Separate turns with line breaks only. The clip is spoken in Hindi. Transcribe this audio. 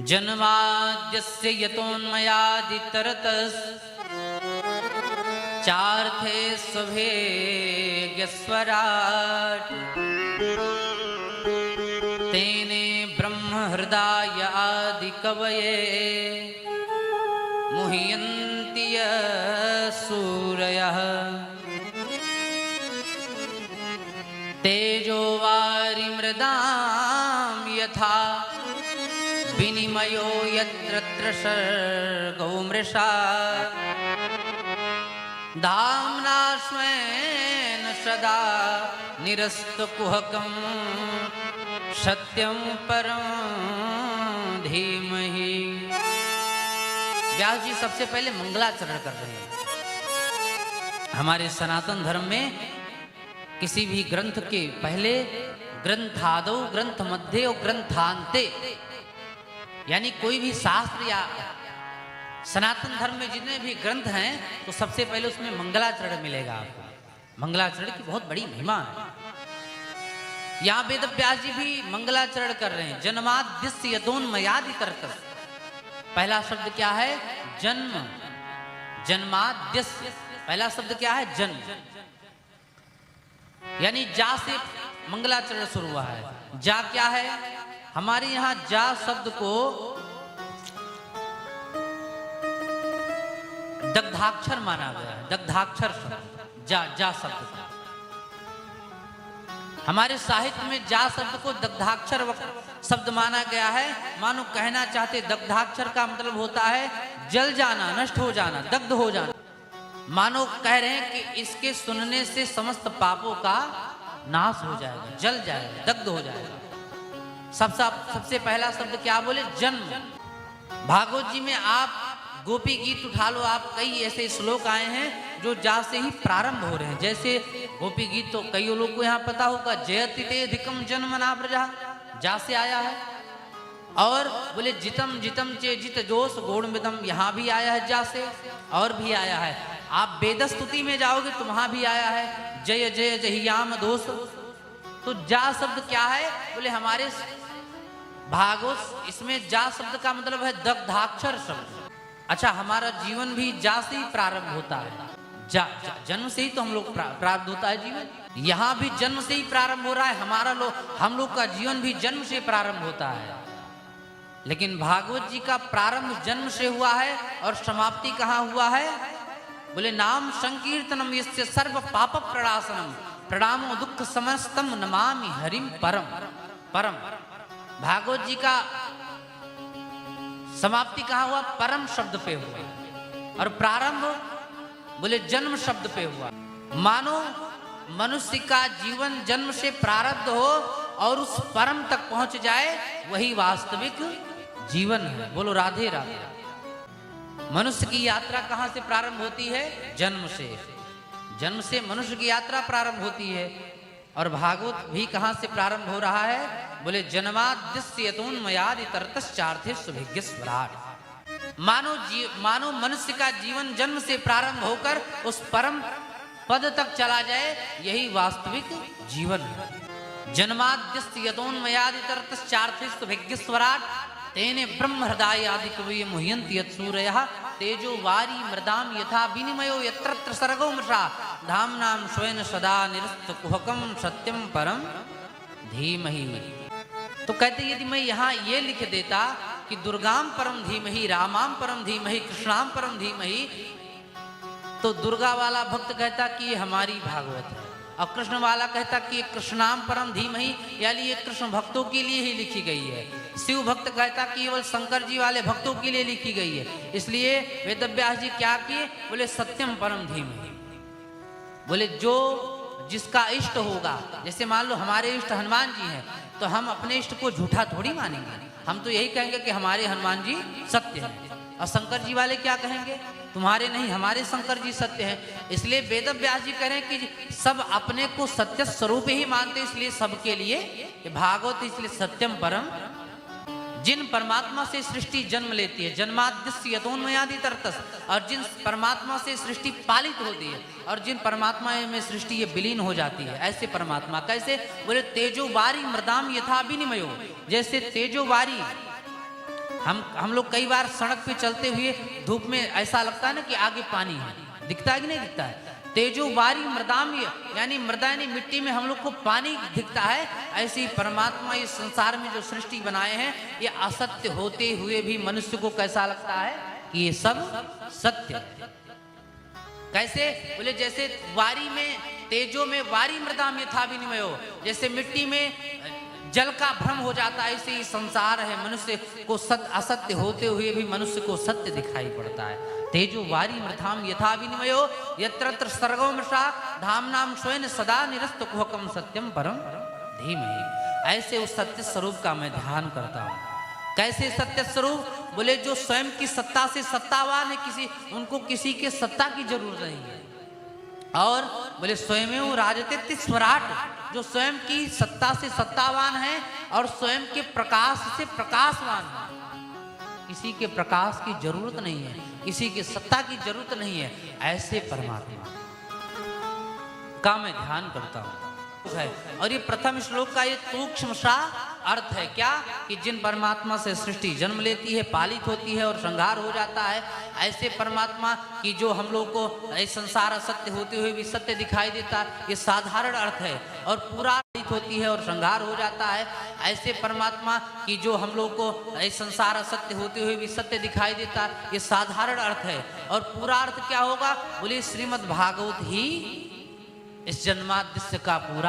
जन्माद्यस्य यतोन्मयादितरतस् चार्थे स्वभेग्यस्वराट् तेने ब्रह्म हृदय आदि कवये मुह्यन्ति सूरयः तेजो वारिमृदां यथा विनिमयो यत्र सर्गो मृषा धाम्ना स्वेन सदा निरस्तकुहकं सत्यं परं धीमहि। व्यास जी सबसे पहले मंगलाचरण कर रहे हैं। हमारे सनातन धर्म में किसी भी ग्रंथ के पहले ग्रंथादौ, ग्रंथ मध्य और ग्रंथांते, यानी कोई भी शास्त्र या सनातन धर्म में जितने भी ग्रंथ हैं तो सबसे पहले उसमें मंगलाचरण मिलेगा आपको। मंगलाचरण की बहुत बड़ी महिमा है। यहाँ वेद व्यास जी भी मंगलाचरण कर रहे हैं। जन्माद्यस्य यतोन्मयादितरतस्, पहला शब्द क्या है? जन्म। जन्माद्यस्य पहला शब्द क्या है? जन्म, यानी जा से मंगलाचरण शुरू हुआ है। जा क्या है? हमारे यहां जा शब्द को दग्धाक्षर माना गया है। दग्धाक्षर शब्द जा शब्द, हमारे साहित्य में जा शब्द को दग्धाक्षर शब्द माना गया है। मानो कहना चाहते दग्धाक्षर का मतलब होता है जल जाना, नष्ट हो जाना, दग्ध हो जाना। मानो कह रहे हैं कि इसके सुनने से समस्त पापों का नाश हो जाएगा, जल जाएगा, दग्ध हो जाएगा। सबसे पहला शब्द क्या बोले? जन्म। भागवत जी में आप गोपी गीत उठा लो, आप कई ऐसे श्लोक आए हैं जो जा से ही प्रारंभ हो रहे हैं। जैसे गोपी गीत तो कई लोग को यहाँ पता होगा, जयति ते अधिकम जन्मना प्रजा, जा से आया है। और बोले जितम जितम चे जित जोश गौड़मिदम, यहाँ भी आया है जा से, और भी आया है। आप वेद स्तुति में जाओगे तो वहां भी आया है जय जय जहियाम दोष। तो जा शब्द क्या है? बोले हमारे भागवत इसमें जा शब्द का मतलब है दग्धाक्षर शब्द। अच्छा, हमारा जीवन भी जा से ही प्रारंभ होता है। जन्म से ही तो हम लोग प्रारंभ होता है जीवन। यहाँ भी जन्म से ही प्रारंभ हो रहा है। हम लोग का जीवन भी जन्म से प्रारंभ होता है। लेकिन भागवत जी का प्रारंभ जन्म से हुआ है और समाप्ति कहाँ हुआ है? बोले नाम संकीर्तनम यस्य सर्व पाप प्रणाशनम प्रणामो दुख समस्तम नमामि हरिम परम। परम भागवत जी का समाप्ति कहाँ हुआ? परम शब्द पे हुआ। और प्रारंभ बोले जन्म शब्द पे हुआ। मानो मनुष्य का जीवन जन्म से प्रारब्ध हो और उस परम तक पहुंच जाए, वही वास्तविक जीवन है। बोलो राधे राधे। मनुष्य की यात्रा कहाँ से प्रारंभ होती है? जन्म से। जन्म से मनुष्य की यात्रा प्रारंभ होती है। और भागवत भी कहाँ से प्रारंभ हो रहा है? बोले जन्माद्यस्य यतोन्मयादितरतस् चार्थे स्वभेग्यस्वराट्। मानो मनुष्य का जीवन जन्म से प्रारंभ होकर उस परम पद तक चला जाए, यही वास्तविक जीवन है। जन्माद्यस्य यतोन्मयादितरतस् चार्थे स्वभेग्यस्वराट् तेने ब्रह्म हृदय आदि कवये मुह्यन्ति सूरयः तेजो वारी मृदाम यथा विनिमयो यत्र सर्गो मृषा धाम्नां स्वेन सदा निरस्तकुहकं सत्यं परं धीमहि। तो कहते यदि मैं यहाँ ये लिख देता कि दुर्गाम परम धीमहि, रामाम परम धीमहि, कृष्णाम परम धीमहि, तो दुर्गा वाला भक्त कहता कि ये हमारी भागवत है, और कृष्ण वाला कहता कि ये कृष्णाम परम धीमहि, यानी ये कृष्ण भक्तों के लिए ही लिखी गई है। शिव भक्त कहता कि केवल शंकर जी वाले भक्तों के लिए लिखी गई है। इसलिए वेदव्यास जी क्या किए? बोले सत्यम परम धीमहि। बोले जो जिसका इष्ट होगा, जैसे मान लो हमारे इष्ट हनुमान जी हैं, तो हम अपने इष्ट को झूठा थोड़ी मानेंगे। हम तो यही कहेंगे कि हमारे हनुमान जी सत्य हैं। और शंकर जी वाले क्या कहेंगे? तुम्हारे नहीं, हमारे शंकर जी सत्य हैं। इसलिए वेदव्यास जी कह रहे हैं कि सब अपने को सत्य स्वरूप ही मानते, इसलिए सबके लिए भागवत इसलिए सत्यम परम। जिन परमात्मा से सृष्टि जन्म लेती है, जन्माद्यस्य यतोन्मयादितरतस्, और जिन परमात्मा से सृष्टि पालित होती है और जिन परमात्मा में सृष्टि ये विलीन हो जाती है, ऐसे परमात्मा। कैसे? बोले तेजो वारी मृदाम यथा विनिमयो, जैसे तेजो वारी हम लोग कई बार सड़क पे चलते हुए धूप में ऐसा लगता है ना कि आगे पानी है, दिखता है कि नहीं दिखता है। तेजो वारी मृदाम, यानी मृदा यानी मिट्टी में हम लोग को पानी दिखता है। ऐसी परमात्मा इस संसार में जो सृष्टि बनाए हैं, ये असत्य होते हुए भी मनुष्य को कैसा लगता है कि ये सब सत्य है। कैसे बोले, जैसे वारी में, तेजो में वारी मृदाम यथा विनिमय हो, जैसे मिट्टी में जल का भ्रम हो जाता है, ऐसे ही संसार है। मनुष्य को सत्य असत्य होते हुए भी मनुष्य को सत्य दिखाई पड़ता है। तेजो वारी मृथाम यथा विनिमयो यत्र सर्गो मृषा धामनाम स्वयं सदा निरस्त कुहकम सत्यम परम धीमहि। ऐसे उस सत्य स्वरूप का मैं ध्यान करता हूँ। कैसे सत्य स्वरूप बोले, जो स्वयं की सत्ता से सत्तावान है, उनको किसी के सत्ता की जरूरत नहीं है। और बोले स्वयं राजते स्वराट, जो स्वयं की सत्ता से सत्तावान है और स्वयं के प्रकाश से प्रकाशवान है। किसी के प्रकाश की जरूरत नहीं है, किसी की सत्ता की जरूरत नहीं है। ऐसे परमात्मा का मैं ध्यान करता हूँ है। और ये प्रथम श्लोक का ये सूक्ष्म सा अर्थ है क्या, कि जिन परमात्मा से सृष्टि जन्म लेती है, पालित होती है और श्रृंगार हो जाता है, ऐसे परमात्मा की जो हम लोग को इस संसार असत्य होते हुए भी सत्य दिखाई देता है, ये साधारण अर्थ है। और पूरा पालित होती है और श्रृंगार हो जाता है, ऐसे परमात्मा की जो हम लोग को इस संसार असत्य होते हुए भी सत्य दिखाई देता है, ये साधारण अर्थ है। और पूरा अर्थ क्या होगा बोले, श्रीमद् भागवत ही इस जन्माद्यस्य का पूरा